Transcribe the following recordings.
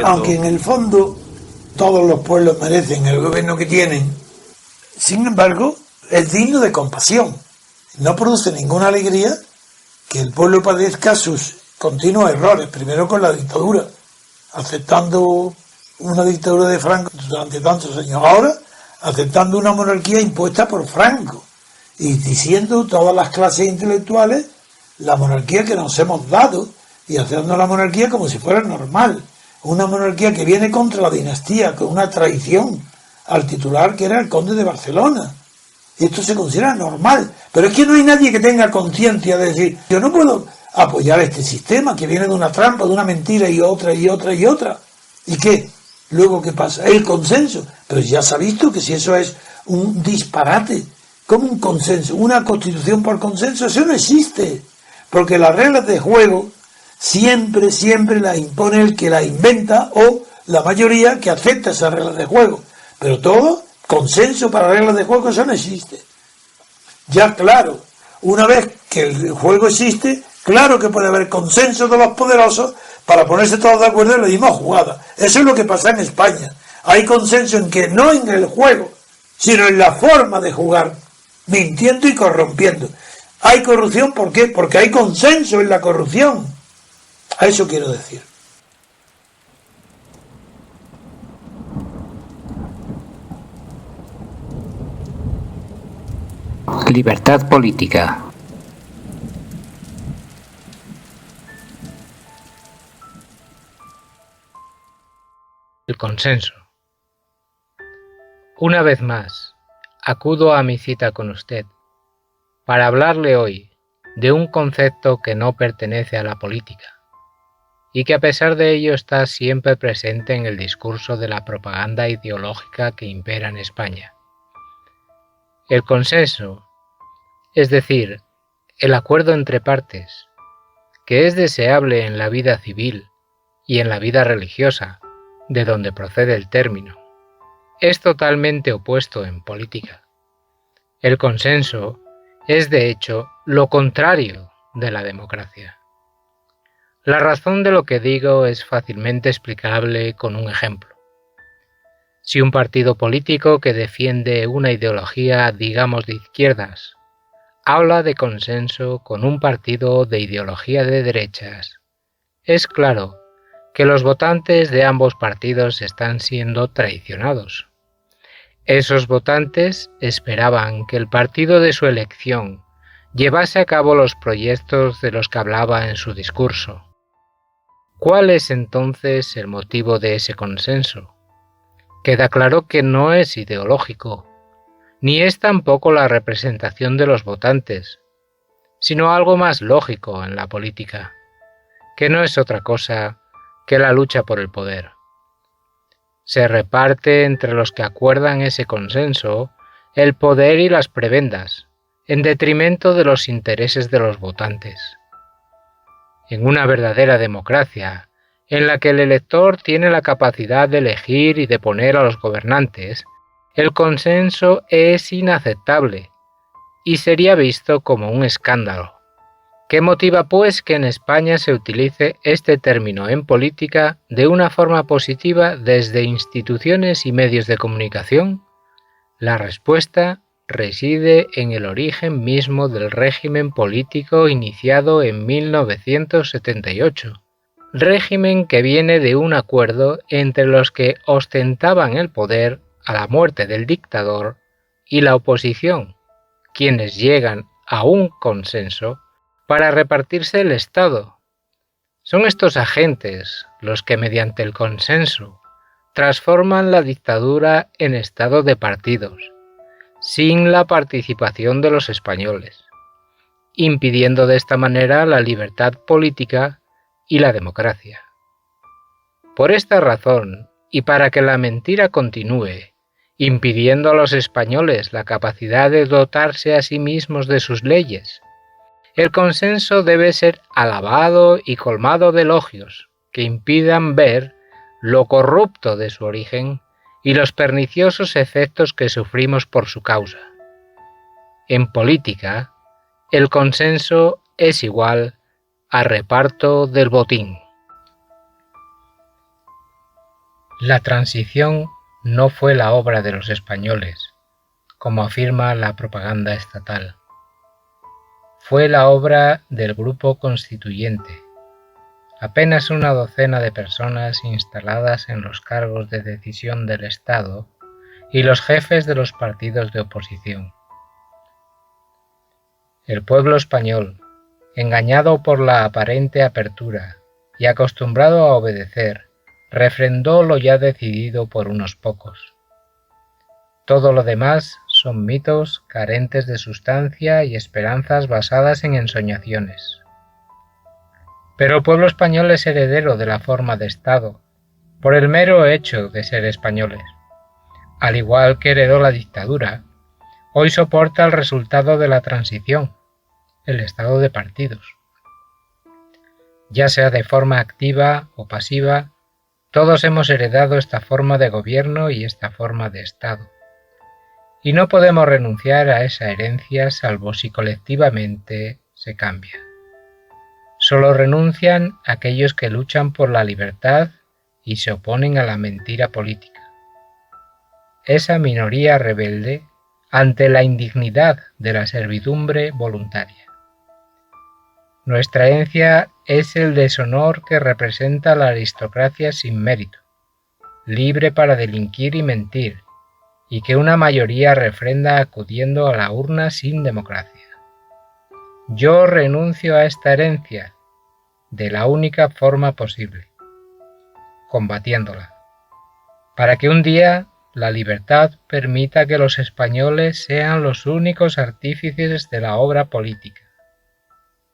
Aunque en el fondo todos los pueblos merecen el gobierno que tienen, sin embargo, es digno de compasión. No produce ninguna alegría que el pueblo padezca sus continuos errores, primero con la dictadura, aceptando una dictadura de Franco durante tantos años, ahora aceptando una monarquía impuesta por Franco y diciendo todas las clases intelectuales la monarquía que nos hemos dado y haciendo la monarquía como si fuera normal, una monarquía que viene contra la dinastía, con una traición al titular que era el conde de Barcelona. Y esto se considera normal, pero es que no hay nadie que tenga conciencia de decir, yo no puedo apoyar este sistema que viene de una trampa, de una mentira y otra y otra y otra. ¿Y qué? Luego, ¿qué pasa? El consenso. Pero ya se ha visto que si eso es un disparate, como un consenso, una constitución por consenso, eso no existe. Porque las reglas de juego siempre las impone el que las inventa o la mayoría que acepta esas reglas de juego. Pero todo, consenso para reglas de juego, eso no existe. Ya claro, una vez que el juego existe, claro que puede haber consenso de los poderosos para ponerse todos de acuerdo en la misma jugada. Eso es lo que pasa en España. Hay consenso en que no en el juego, sino en la forma de jugar, mintiendo y corrompiendo. Hay corrupción, ¿por qué? Porque hay consenso en la corrupción. A eso quiero decir. Libertad política. El consenso. Una vez más, acudo a mi cita con usted para hablarle hoy de un concepto que no pertenece a la política y que a pesar de ello está siempre presente en el discurso de la propaganda ideológica que impera en España. El consenso, es decir, el acuerdo entre partes, que es deseable en la vida civil y en la vida religiosa, de donde procede el término, es totalmente opuesto en política. El consenso es, de hecho, lo contrario de la democracia. La razón de lo que digo es fácilmente explicable con un ejemplo. Si un partido político que defiende una ideología, digamos, de izquierdas, habla de consenso con un partido de ideología de derechas, es claro que los votantes de ambos partidos están siendo traicionados. Esos votantes esperaban que el partido de su elección llevase a cabo los proyectos de los que hablaba en su discurso. ¿Cuál es entonces el motivo de ese consenso? Queda claro que no es ideológico, ni es tampoco la representación de los votantes, sino algo más lógico en la política, que no es otra cosa que la lucha por el poder. Se reparte entre los que acuerdan ese consenso el poder y las prebendas, en detrimento de los intereses de los votantes. En una verdadera democracia, en la que el elector tiene la capacidad de elegir y de poner a los gobernantes, el consenso es inaceptable y sería visto como un escándalo. ¿Qué motiva, pues, que en España se utilice este término en política de una forma positiva desde instituciones y medios de comunicación? La respuesta reside en el origen mismo del régimen político iniciado en 1978, régimen que viene de un acuerdo entre los que ostentaban el poder a la muerte del dictador y la oposición, quienes llegan a un consenso para repartirse el Estado. Son estos agentes los que mediante el consenso transforman la dictadura en Estado de partidos, sin la participación de los españoles, impidiendo de esta manera la libertad política y la democracia. Por esta razón, y para que la mentira continúe, impidiendo a los españoles la capacidad de dotarse a sí mismos de sus leyes, el consenso debe ser alabado y colmado de elogios que impidan ver lo corrupto de su origen y los perniciosos efectos que sufrimos por su causa. En política, el consenso es igual a reparto del botín. La transición no fue la obra de los españoles, como afirma la propaganda estatal. Fue la obra del grupo constituyente, apenas una docena de personas instaladas en los cargos de decisión del Estado y los jefes de los partidos de oposición. El pueblo español, engañado por la aparente apertura y acostumbrado a obedecer, refrendó lo ya decidido por unos pocos. Todo lo demás son mitos carentes de sustancia y esperanzas basadas en ensoñaciones. Pero el pueblo español es heredero de la forma de Estado, por el mero hecho de ser españoles. Al igual que heredó la dictadura, hoy soporta el resultado de la transición, el estado de partidos. Ya sea de forma activa o pasiva, todos hemos heredado esta forma de gobierno y esta forma de Estado. Y no podemos renunciar a esa herencia salvo si colectivamente se cambia. Solo renuncian aquellos que luchan por la libertad y se oponen a la mentira política. Esa minoría rebelde ante la indignidad de la servidumbre voluntaria. Nuestra herencia es el deshonor que representa la aristocracia sin mérito, libre para delinquir y mentir, y que una mayoría refrenda acudiendo a la urna sin democracia. Yo renuncio a esta herencia de la única forma posible, combatiéndola, para que un día la libertad permita que los españoles sean los únicos artífices de la obra política.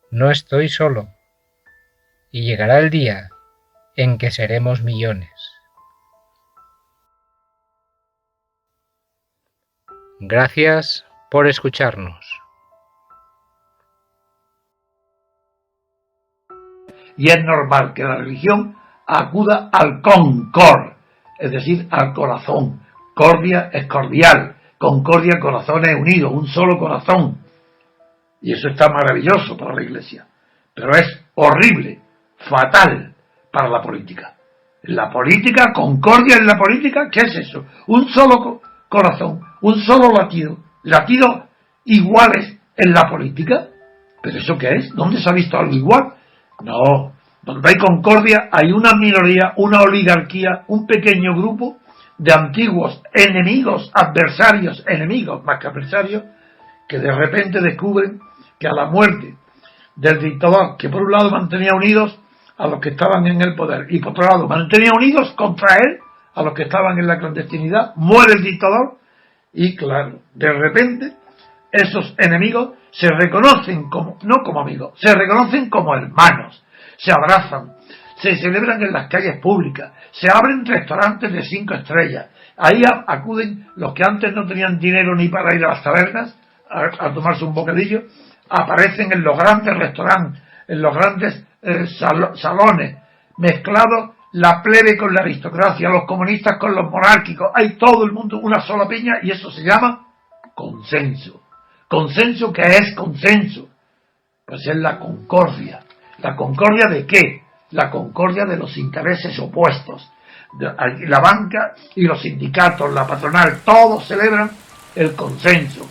No estoy solo, y llegará el día en que seremos millones. Gracias por escucharnos. Y es normal que la religión acuda al concord, es decir, al corazón. Cordia es cordial, concordia, corazones unidos, un solo corazón. Y eso está maravilloso para la Iglesia, pero es horrible, fatal para la política. En la política, concordia en la política, ¿qué es eso? Un solo corazón, un solo latido, latidos iguales en la política. ¿Pero eso qué es? ¿Dónde se ha visto algo igual? No, donde hay concordia hay una minoría, una oligarquía, un pequeño grupo de antiguos enemigos, adversarios, enemigos más que adversarios, que de repente descubren que a la muerte del dictador, que por un lado mantenía unidos a los que estaban en el poder y por otro lado mantenía unidos contra él a los que estaban en la clandestinidad, muere el dictador y claro, de repente esos enemigos se reconocen como, no como amigos, se reconocen como hermanos, se abrazan, se celebran en las calles públicas, se abren restaurantes de 5 estrellas, ahí acuden los que antes no tenían dinero ni para ir a las tabernas a tomarse un bocadillo, aparecen en los grandes restaurantes, en los grandes salones, mezclados la plebe con la aristocracia, los comunistas con los monárquicos, hay todo el mundo una sola piña y eso se llama consenso. ¿Consenso qué es consenso? Pues es la concordia. ¿La concordia de qué? La concordia de los intereses opuestos. La banca y los sindicatos, la patronal, todos celebran el consenso.